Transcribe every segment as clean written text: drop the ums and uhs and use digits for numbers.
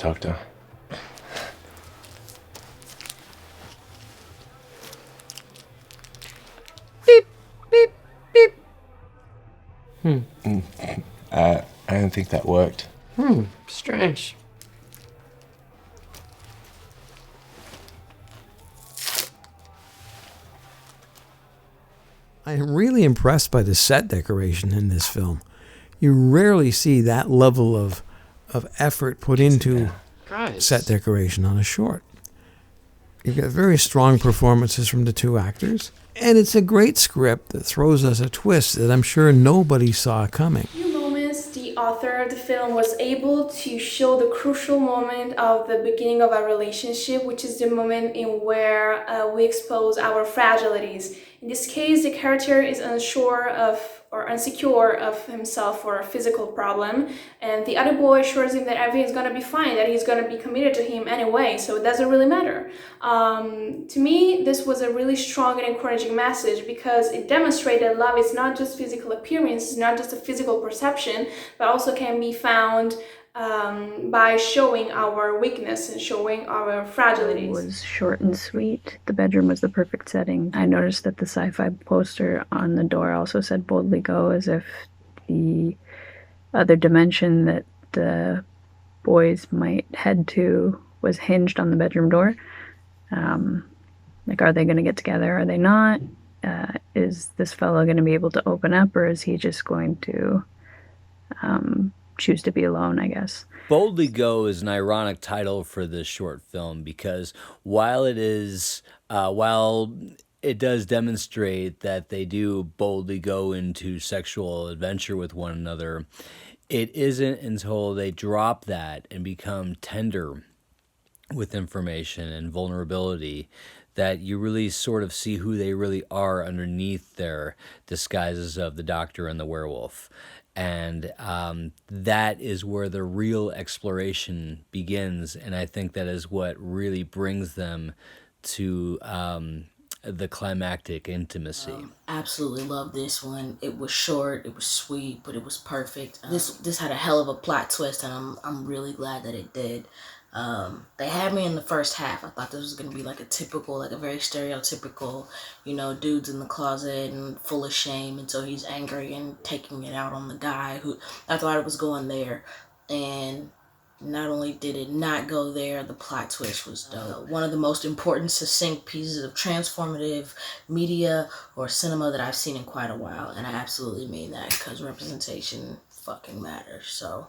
Doctor. Beep, beep, beep. I don't think that worked. Strange. I am really impressed by the set decoration in this film. You rarely see that level of effort put into set decoration on a short. You've got very strong performances from the two actors, and it's a great script that throws us a twist that I'm sure nobody saw coming. Few moments, the author of the film was able to show the crucial moment of the beginning of our relationship, which is the moment in where we expose our fragilities. In this case, the character is unsure of or insecure of himself for a physical problem, and the other boy assures him that everything's gonna be fine, that he's gonna be committed to him anyway, so it doesn't really matter. To me, this was a really strong and encouraging message because it demonstrated that love is not just physical appearance, it's not just a physical perception, but also can be found by showing our weakness and showing our fragilities. It was short and sweet. The bedroom was the perfect setting. I noticed that the sci-fi poster on the door also said boldly go, as if the other dimension that the boys might head to was hinged on the bedroom door. Like, are they going to get together? Are they not? Is this fellow going to be able to open up, or is he just going to choose to be alone, I guess? Boldly Go is an ironic title for this short film because while it does demonstrate that they do boldly go into sexual adventure with one another, it isn't until they drop that and become tender with information and vulnerability that you really sort of see who they really are underneath their disguises of the doctor and the werewolf. And that is where the real exploration begins. And I think that is what really brings them to the climactic intimacy. Absolutely love this one. It was short, it was sweet, but it was perfect. This had a hell of a plot twist, and I'm really glad that it did. They had me in the first half. I thought this was going to be like a very stereotypical, dude's in the closet and full of shame until he's angry and taking it out on the guy who, I thought it was going there. And not only did it not go there, the plot twist was dope. One of the most important, succinct pieces of transformative media or cinema that I've seen in quite a while. And I absolutely mean that because representation fucking matters. So,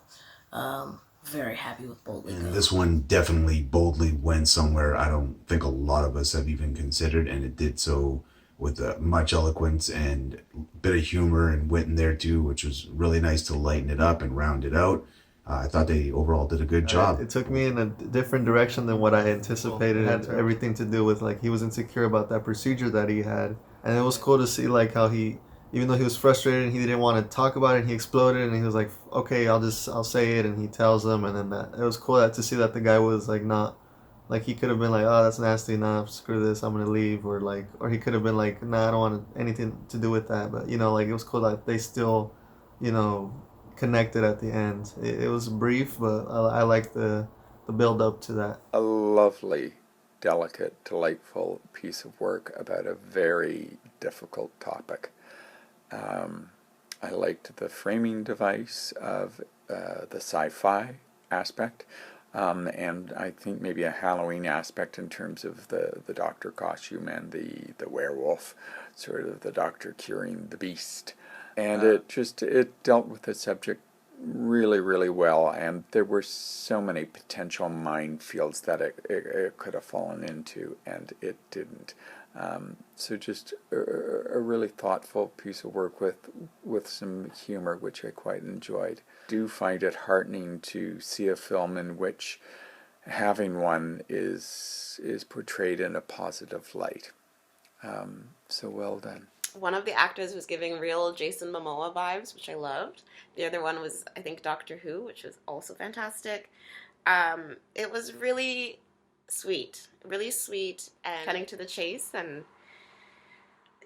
very happy with Boldly Go. And this one definitely boldly went somewhere I don't think a lot of us have even considered, and it did so with much eloquence and a bit of humor and wit in there too, which was really nice to lighten it up and round it out. I thought they overall did a good job. It took me in a different direction than what I anticipated. It had everything to do with, like, he was insecure about that procedure that he had. And it was cool to see, like, how he, even though he was frustrated and he didn't want to talk about it, he exploded and he was like, okay, I'll say it, and he tells them, and then it was cool to see that the guy was like not, like, he could have been like, oh, that's nasty, nah, screw this, I'm gonna leave, or he could have been like, nah, I don't want anything to do with that, but it was cool that they still, connected at the end. It was brief, but I like the build up to that. A lovely, delicate, delightful piece of work about a very difficult topic. I liked the framing device of the sci-fi aspect, and I think maybe a Halloween aspect in terms of the doctor costume and the werewolf, sort of the doctor curing the beast. And it dealt with the subject really, really well, and there were so many potential minefields that it could have fallen into, and it didn't. So just a really thoughtful piece of work with some humor, which I quite enjoyed. I do find it heartening to see a film in which having one is portrayed in a positive light. So well done. One of the actors was giving real Jason Momoa vibes, which I loved. The other one was, I think, Doctor Who, which was also fantastic. It was really sweet and cutting to the chase, and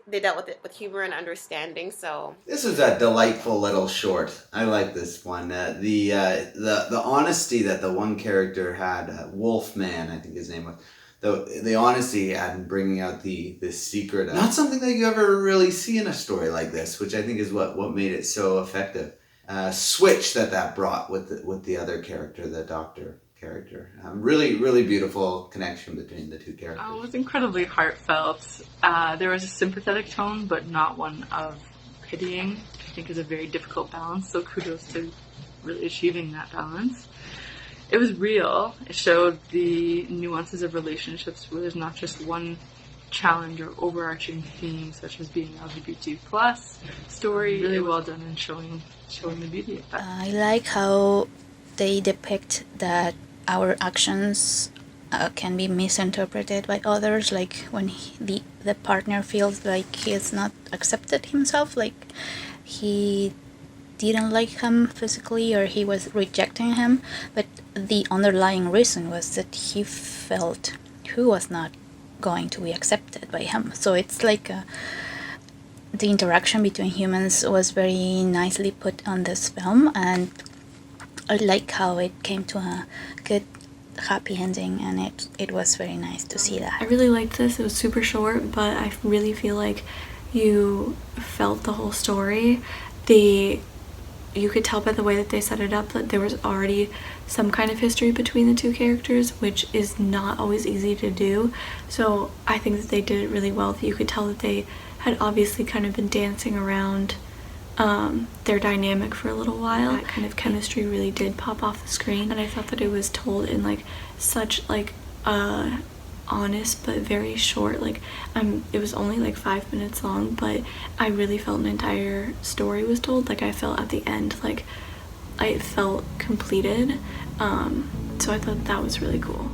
they dealt with it with humor and understanding. So this was a delightful little short. I like this one. The honesty that the one character had, Wolfman, I think his name was. The honesty he had in bringing out this secret. Not something that you ever really see in a story like this, which I think is what made it so effective. Switch that brought with the other character, the doctor character. Really, really beautiful connection between the two characters. It was incredibly heartfelt. There was a sympathetic tone, but not one of pitying, which I think is a very difficult balance, so kudos to really achieving that balance. It was real. It showed the nuances of relationships where there's not just one challenge or overarching theme, such as being LGBT plus story. Really well done in showing the beauty of that. I like how they depict that our actions can be misinterpreted by others, like when the partner feels like he has not accepted himself, like he didn't like him physically or he was rejecting him, but the underlying reason was that he felt he was not going to be accepted by him. So it's like the interaction between humans was very nicely put on this film, and I like how it came to a good happy ending, and it was very nice to see that. I really liked this. It was super short, but I really feel like you felt the whole story. You could tell by the way that they set it up that there was already some kind of history between the two characters, which is not always easy to do. So I think that they did it really well. You could tell that they had obviously kind of been dancing around their dynamic for a little while. That kind of chemistry really did pop off the screen, and I thought that it was told in like such like honest but very short, like it was only like 5 minutes long, but I really felt an entire story was told. Like I felt at the end like I felt completed, so I thought that was really cool.